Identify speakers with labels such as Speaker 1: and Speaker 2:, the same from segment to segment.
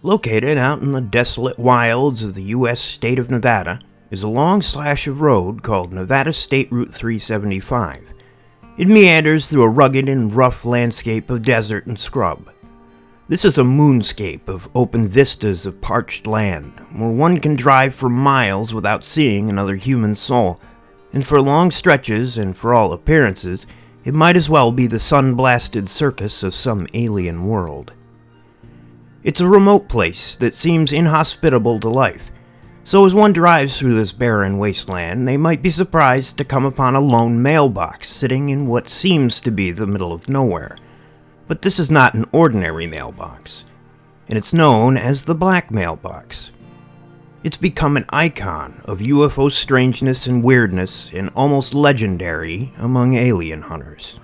Speaker 1: Located out in the desolate wilds of the U.S. state of Nevada is a long slash of road called Nevada State Route 375. It meanders through a rugged and rough landscape of desert and scrub. This is a moonscape of open vistas of parched land, where one can drive for miles without seeing another human soul, and for long stretches, and for all appearances, it might as well be the sun-blasted surface of some alien world. It's a remote place that seems inhospitable to life, so as one drives through this barren wasteland, they might be surprised to come upon a lone mailbox sitting in what seems to be the middle of nowhere. But this is not an ordinary mailbox, and it's known as the Black Mailbox. It's become an icon of UFO strangeness and weirdness, and almost legendary among alien hunters.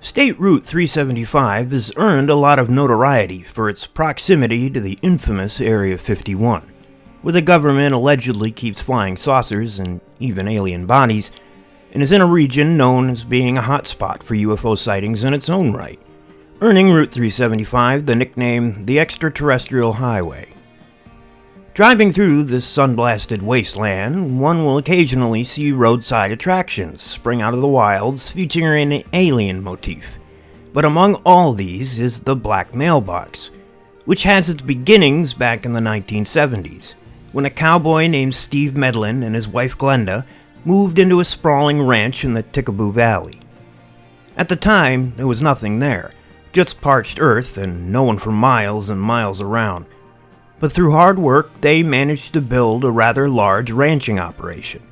Speaker 1: State Route 375 has earned a lot of notoriety for its proximity to the infamous Area 51, where the government allegedly keeps flying saucers and even alien bodies, and is in a region known as being a hotspot for UFO sightings in its own right, earning Route 375 the nickname the Extraterrestrial Highway. Driving through this sun-blasted wasteland, one will occasionally see roadside attractions spring out of the wilds featuring an alien motif. But among all these is the Black Mailbox, which has its beginnings back in the 1970s, when a cowboy named Steve Medlin and his wife Glenda moved into a sprawling ranch in the Tickaboo Valley. At the time, there was nothing there, just parched earth and no one for miles and miles around. But through hard work, they managed to build a rather large ranching operation.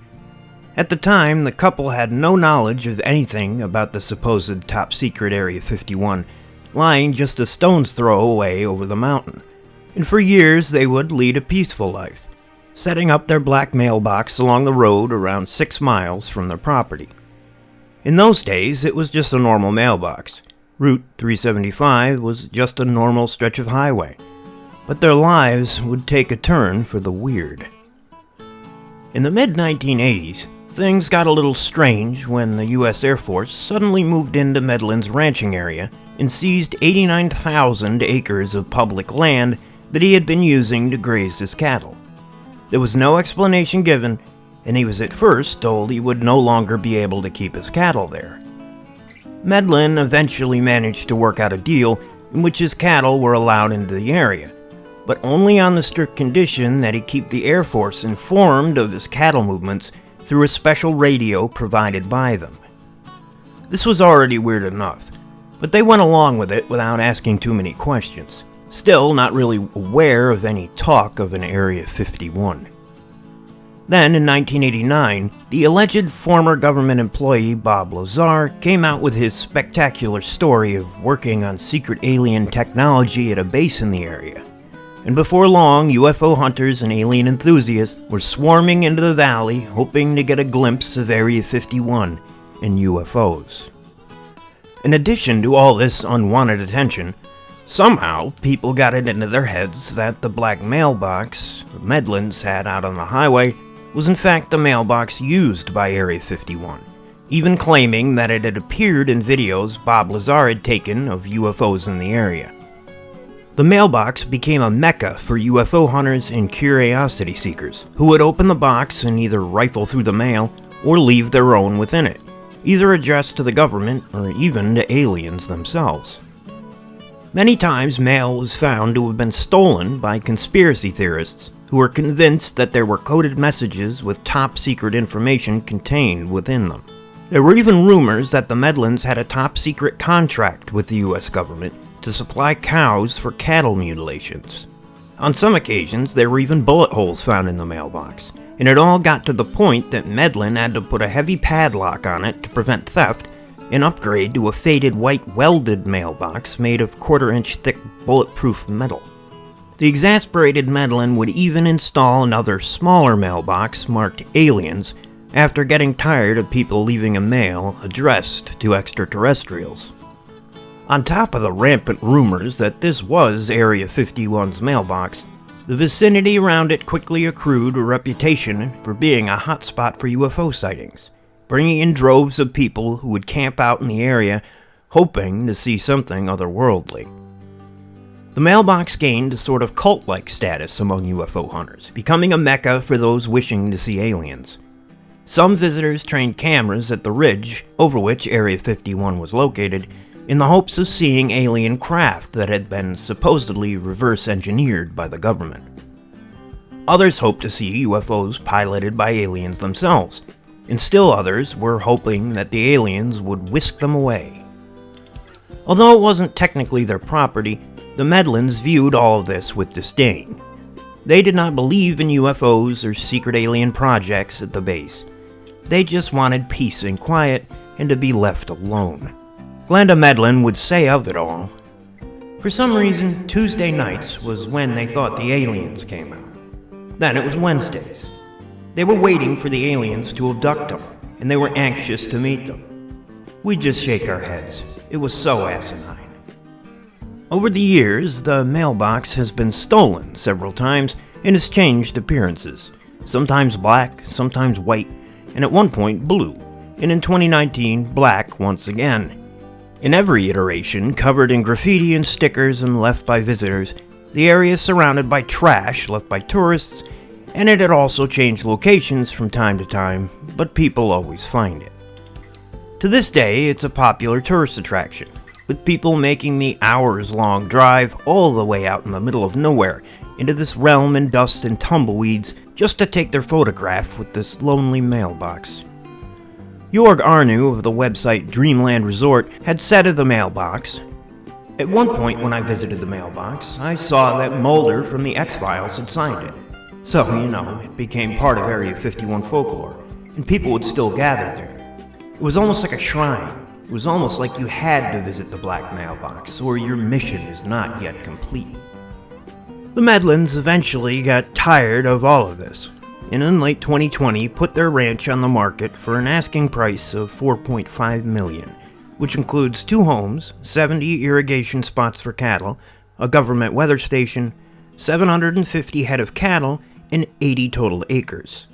Speaker 1: At the time, the couple had no knowledge of anything about the supposed top-secret Area 51, lying just a stone's throw away over the mountain. And for years, they would lead a peaceful life, setting up their Black Mailbox along the road around 6 miles from their property. In those days, it was just a normal mailbox. Route 375 was just a normal stretch of highway. But their lives would take a turn for the weird. In the mid-1980s, things got a little strange when the U.S. Air Force suddenly moved into Medlin's ranching area and seized 89,000 acres of public land that he had been using to graze his cattle. There was no explanation given, and he was at first told he would no longer be able to keep his cattle there. Medlin eventually managed to work out a deal in which his cattle were allowed into the area, but only on the strict condition that he keep the Air Force informed of his cattle movements through a special radio provided by them. This was already weird enough, but they went along with it without asking too many questions, still not really aware of any talk of an Area 51. Then, in 1989, the alleged former government employee Bob Lazar came out with his spectacular story of working on secret alien technology at a base in the area. And before long, UFO hunters and alien enthusiasts were swarming into the valley, hoping to get a glimpse of Area 51 and UFOs. In addition to all this unwanted attention, somehow people got it into their heads that the Black Mailbox Medlin's had out on the highway was in fact the mailbox used by Area 51, even claiming that it had appeared in videos Bob Lazar had taken of UFOs in the area. The mailbox became a mecca for UFO hunters and curiosity seekers, who would open the box and either rifle through the mail or leave their own within it, either addressed to the government or even to aliens themselves. Many times mail was found to have been stolen by conspiracy theorists who were convinced that there were coded messages with top-secret information contained within them. There were even rumors that the Medlins had a top-secret contract with the U.S. government to supply cows for cattle mutilations. On some occasions, there were even bullet holes found in the mailbox, and it all got to the point that Medlin had to put a heavy padlock on it to prevent theft and upgrade to a faded white welded mailbox made of quarter-inch thick bulletproof metal. The exasperated Medlin would even install another smaller mailbox marked Aliens after getting tired of people leaving a mail addressed to extraterrestrials. On top of the rampant rumors that this was Area 51's mailbox, the vicinity around it quickly accrued a reputation for being a hotspot for UFO sightings, bringing in droves of people who would camp out in the area hoping to see something otherworldly. The mailbox gained a sort of cult-like status among UFO hunters, becoming a mecca for those wishing to see aliens. Some visitors trained cameras at the ridge over which Area 51 was located in the hopes of seeing alien craft that had been supposedly reverse-engineered by the government. Others hoped to see UFOs piloted by aliens themselves, and still others were hoping that the aliens would whisk them away. Although it wasn't technically their property, the Medlins viewed all of this with disdain. They did not believe in UFOs or secret alien projects at the base. They just wanted peace and quiet and to be left alone. Glenda Medlin would say of it all, "For some reason, Tuesday nights was when they thought the aliens came out. Then it was Wednesdays. They were waiting for the aliens to abduct them, and they were anxious to meet them. We'd just shake our heads. It was so asinine." Over the years, the mailbox has been stolen several times and has changed appearances, sometimes black, sometimes white, and at one point blue, and in 2019, black once again. In every iteration, covered in graffiti and stickers and left by visitors, the area is surrounded by trash left by tourists, and it had also changed locations from time to time, but people always find it. To this day, it's a popular tourist attraction, with people making the hours-long drive all the way out in the middle of nowhere into this realm in dust and tumbleweeds just to take their photograph with this lonely mailbox. Jorg Arnu of the website Dreamland Resort had said of the mailbox, "At one point when I visited the mailbox, I saw that Mulder from the X-Files had signed it. So, it became part of Area 51 folklore, and people would still gather there. It was almost like a shrine. It was almost like you had to visit the Black Mailbox, or your mission is not yet complete." The Medlins eventually got tired of all of this, and in late 2020 put their ranch on the market for an asking price of $4.5 million, which includes 2 homes, 70 irrigation spots for cattle, a government weather station, 750 head of cattle, and 80 total acres.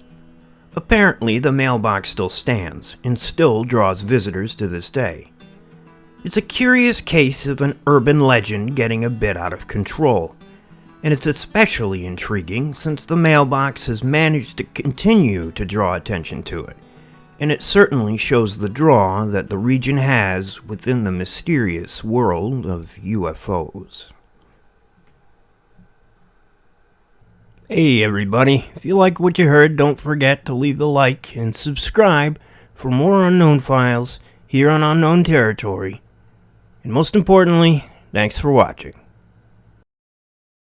Speaker 1: Apparently, the mailbox still stands, and still draws visitors to this day. It's a curious case of an urban legend getting a bit out of control, and it's especially intriguing since the mailbox has managed to continue to draw attention to it, and it certainly shows the draw that the region has within the mysterious world of UFOs. Hey everybody, if you like what you heard, don't forget to leave a like and subscribe for more unknown files here on Unknown Territory. And most importantly, thanks for watching.